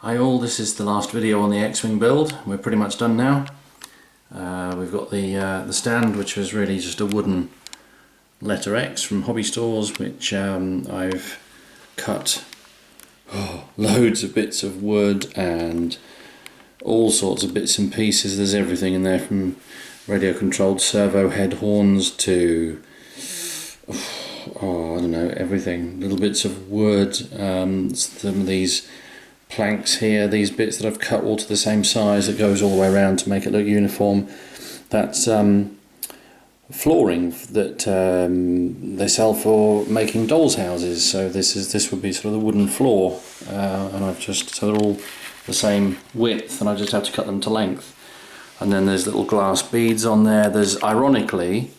Hi all, this is the last video on the X-Wing build. We're pretty much done now. We've got the stand, which was really just a wooden letter X from hobby stores, which I've cut loads of bits of wood and all sorts of bits and pieces. There's everything in there, from radio controlled servo head horns to I don't know, everything. Little bits of wood, some of these planks here, these bits that I've cut all to the same size, that goes all the way around to make it look uniform. That's flooring that they sell for making dolls' houses. So this would be sort of the wooden floor, and I've just, so they're all the same width, and I just have to cut them to length. And then there's little glass beads on there. There's, ironically,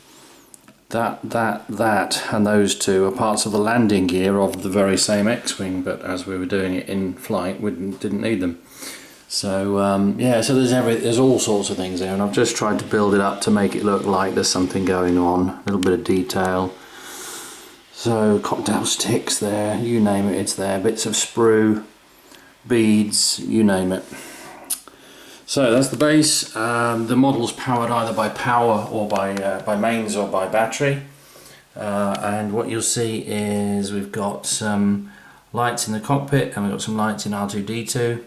that and those two are parts of the landing gear of the very same X-Wing, but as we were doing it in flight, we didn't need them. So yeah, so there's all sorts of things there, and I've just tried to build it up to make it look like there's something going on, a little bit of detail. So cocktail sticks there, you name it, it's there. Bits of sprue, beads, you name it. So that's the base. The model's powered either by power or by mains or by battery. And what you'll see is we've got some lights in the cockpit, and we've got some lights in R2-D2.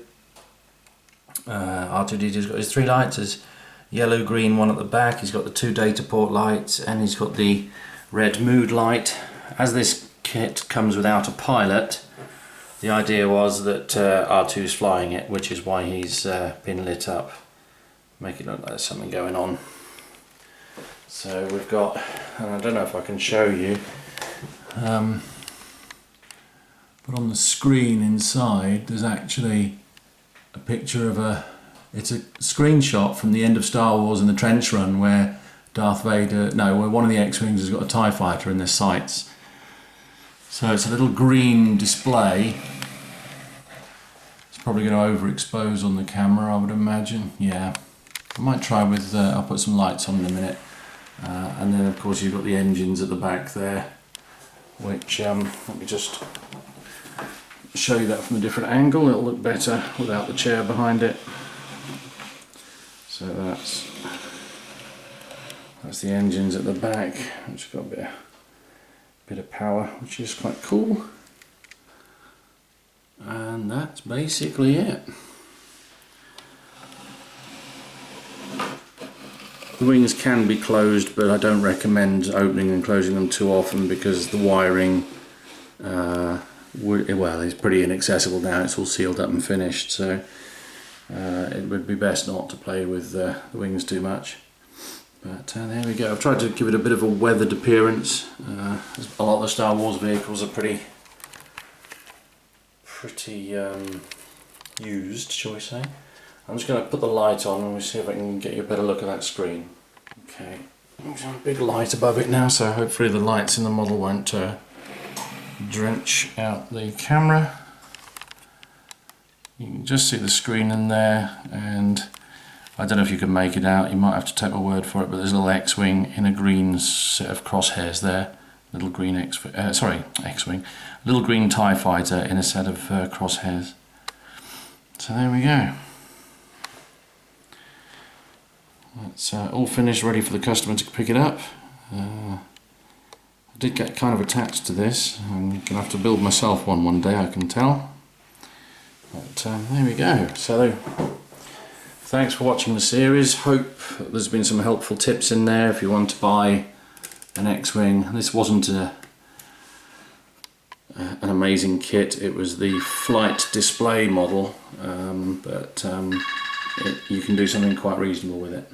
R2-D2's got his 3 lights. There's yellow, green one at the back. He's got the 2 data port lights, and he's got the red mood light. As this kit comes without a pilot, the idea was that R2's flying it, which is why he's been lit up. Make it look like there's something going on. So we've got, and I don't know if I can show you, but on the screen inside there's actually a picture of it's a screenshot from the end of Star Wars in the trench run, where where one of the X-Wings has got a TIE fighter in their sights. So it's a little green display. It's probably going to overexpose on the camera, I would imagine. Yeah, I might try with, I'll put some lights on in a minute. And then of course you've got the engines at the back there, which, let me just show you that from a different angle. It'll look better without the chair behind it. So that's the engines at the back, which have got a bit of power, which is quite cool. And that's basically it. The wings can be closed, but I don't recommend opening and closing them too often, because the wiring well, it's pretty inaccessible now. It's all sealed up and finished, so it would be best not to play with the wings too much. But there we go. I've tried to give it a bit of a weathered appearance. A lot of the Star Wars vehicles are pretty used, shall we say. I'm just going to put the light on and we'll see if I can get you a better look at that screen. Okay, there's a big light above it now, so hopefully the lights in the model won't drench out the camera. You can just see the screen in there, and I don't know if you can make it out, you might have to take my word for it, but there's a little X-Wing in a green set of crosshairs there. Little green X-Wing. Little green TIE fighter in a set of crosshairs. So there we go. That's all finished, ready for the customer to pick it up. I did get kind of attached to this. I'm going to have to build myself one day, I can tell. But there we go. So thanks for watching the series. Hope there's been some helpful tips in there if you want to buy an X-Wing. This wasn't an amazing kit, it was the flight display model, but you can do something quite reasonable with it.